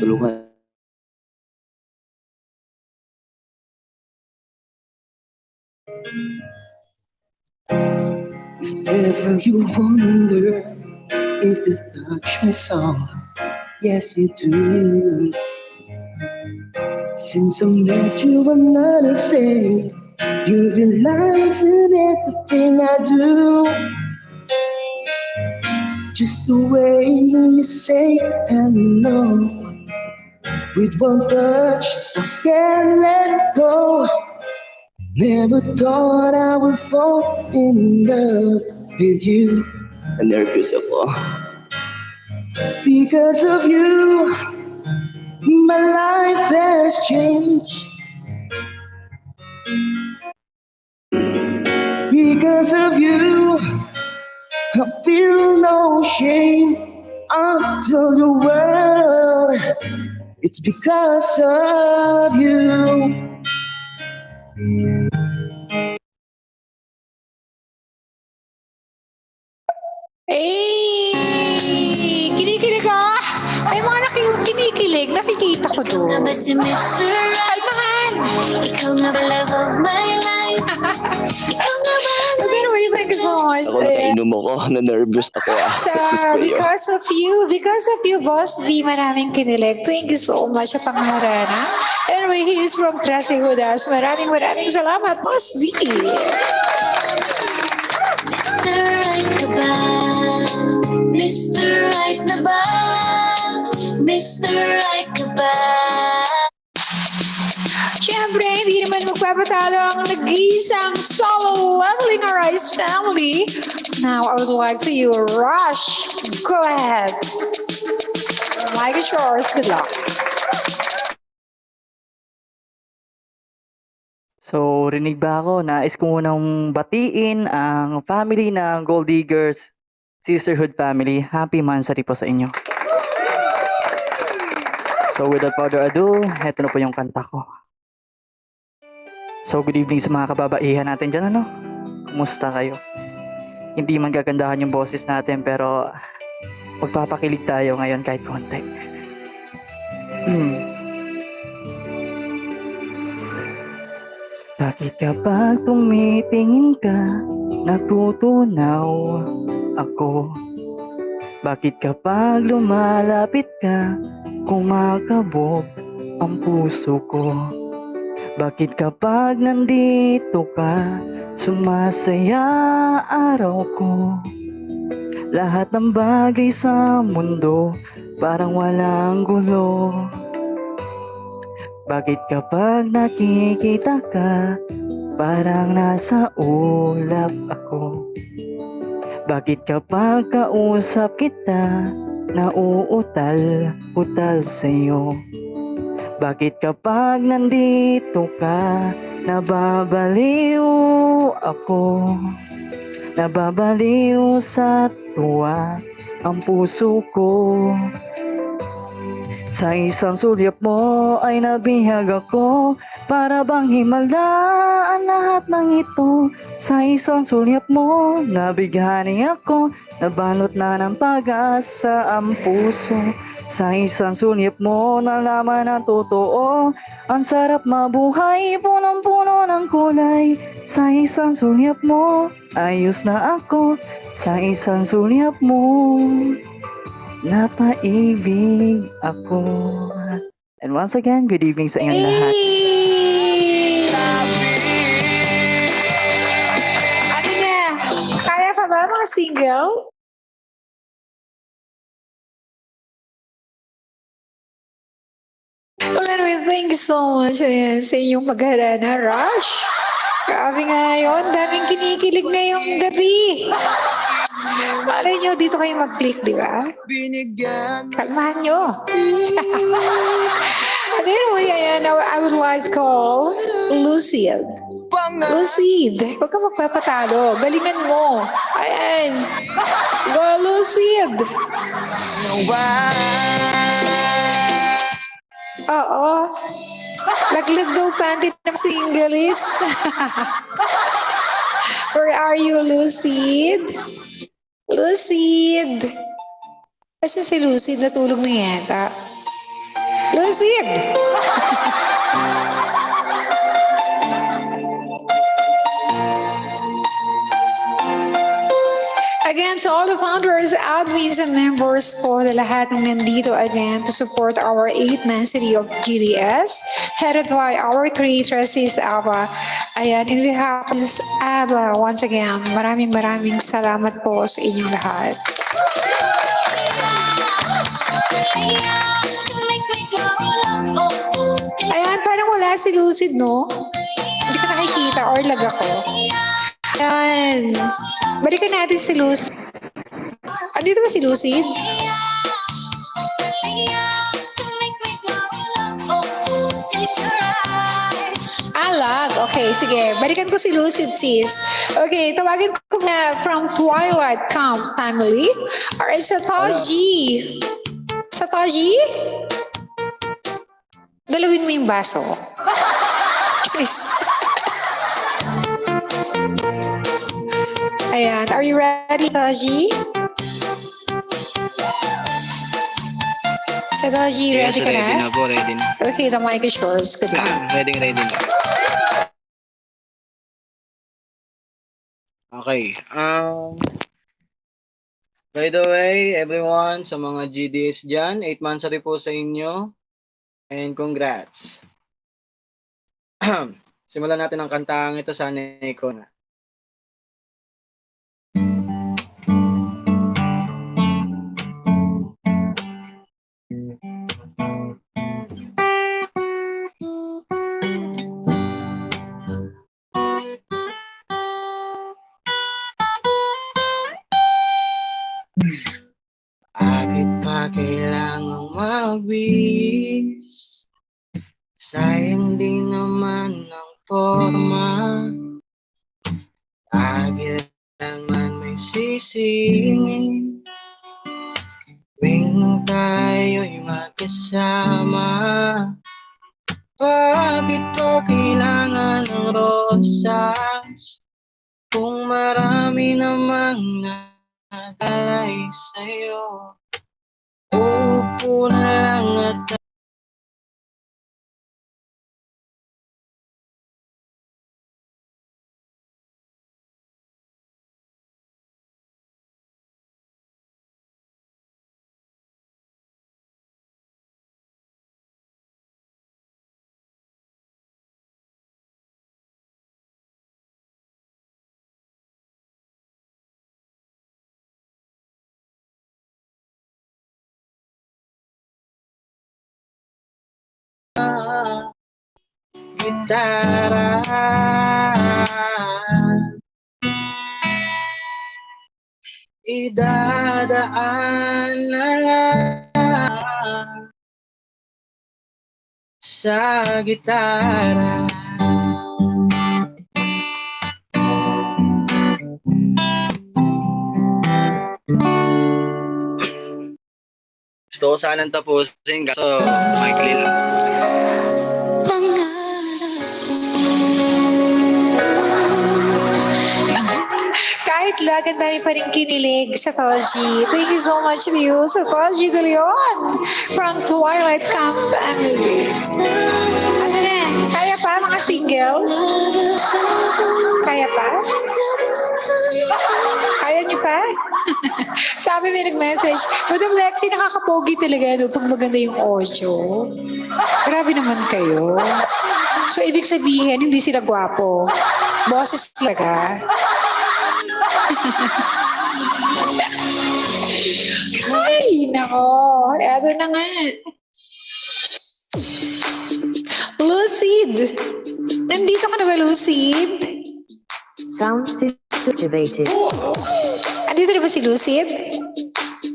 tulungan. If ever you wonder if the touch my song, yes you do. Since I met you, I'm not the same. You've been life in everything I do. Just the way you say hello. With one touch, I can't let go. Never thought I would fall in love with you. And they're beautiful. Because of you, my life has changed. Because of you, I feel no shame. I tell the world it's because of you. Eh! Kinikilig ka? May mga kinikilig. Nakikita ko doon. Si Mr. Kalmahan! Ikaw na ba love of my life? Ikaw na ba? Anyway, thank you so much. Ako nakainom ako, na-nervous ako Sa, because of you, Boss V, maraming kinilig. Thank you so much sa pangharana. Anyway, he is from Trasi Hudas. Maraming salamat, Boss V. Mr. Right ka ba? Mr. Right na ba? Mr. Right ka ba? Siyempre, hindi naman magpapatalo ang nag-iisang solo leveling Arise family. Now, I would like to you, Rush. Go ahead. Mike is yours. Good luck. So, rinig ba ako? Nais ko munang batiin ang family ng Gold Diggers Sisterhood Family. Happy Mansari po sa inyo. So, without further ado, heto na po yung kanta ko. So, good evening sa mga kababaihan natin dyan, ano? Kumusta kayo? Hindi man gagandahan yung boses natin, pero magpapakilig tayo ngayon kahit konti. Bakit kapag tumitingin ka, natutunaw ako? Bakit kapag lumalapit ka, kumakabog ang puso ko? Bakit kapag nandito ka, sumasaya araw ko? Lahat ng bagay sa mundo, parang walang gulo. Bakit kapag nakikita ka, parang nasa ulap ako? Bakit kapag kausap kita, nauutal-utal sa'yo? Bakit kapag nandito ka, nababaliw ako? Nababaliw sa tuwa ang puso ko. Sa isang sulyap mo ay nabihag ako, para bang himala ang lahat ng ito. Sa isang sulyap mo, nabighani ako, nabalot na ng pag-asa ang puso. Sa isang sulyap mo, nalaman ang totoo, ang sarap mabuhay, punong-puno ng kulay. Sa isang sulyap mo, ayos na ako. Sa isang sulyap mo, napaibig ako. And once again, good evening sa inyong lahat. Ano na? Kaya pa ba mga single? Well, anyway, thank you so much sa inyong pagharana, Rush. Grabe nga yun. Daming kinikilig ngayong gabi. Malay nyo, dito kayo mag-click, di ba? Kalmahan nyo. And anyway, ayan, I would like to call Lucid. Lucid, huwag ka magpapatalo. Galingan mo. Ayan. Go, Lucid. Oo. Laglag daw panty ng singleist. Where are you, Lucid? Lucid. Kasi si Lucid natulog na yata. Lucid! Again, to all the founders, admins, and members po na lahat ng nandito again to support our 8-man city of GDS, headed by our creator, Sis Ava. Ayan, in behalf of Sis Ava, once again, maraming salamat po sa inyong lahat. Ayan, parang wala si Lucid, no? Hindi ka nakikita or lag ako. Ayan. Balikan natin si Lucid. Andito ba si Lucid? Lag. Okay, sige. Balikan ko si Lucid, sis. Okay, tawagin ko na from Twilight Camp family. Alright, Satoshi. Satoshi? Galawin mo yung baso. Please. Ayan. Are you ready, Satoshi? Satoshi, Yes, ready ka ready na? na po, ready na. Okay, the mic is yours. Good luck. Ready na. Okay. By the way, everyone, sa mga GDS dyan, 8 months na po sa inyo. And congrats. Simulan natin ang kantang ito sa Neko na. Bakit pa kailangang mawis? Sayang din naman ang forma. Lagi naman may sisingin tuwing tayo'y magkasama. Bakit pa kailangan ng rosas kung marami namang nakalay sa'yo? Upo na lang at gitara. Idadaan na lang sa gitara. Gusto ko sanang tapusin kaso maikli lang. Kahit lagan tayo pa rin kinilig, Satoshi. Thank you so much to you, Satoshi De Leon from Twilight Camp Families. Ano na, kaya pa mga single? Kaya pa? Kaya niyo pa? Sabi may nag-message, Madam Lexi, nakakapogi talaga no, pag maganda yung audio. Grabe naman kayo. So, ibig sabihin, hindi sila gwapo. Boses talaga. Ay, nako. Eto na nga. Lucid. Nandito ka na ba, Lucid? Sound system activated. Andito na ba si Lucid?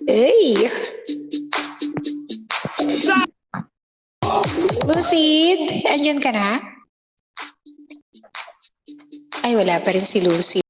Ay. Lucid, andyan ka na? Ay, wala pa rin si Lucid.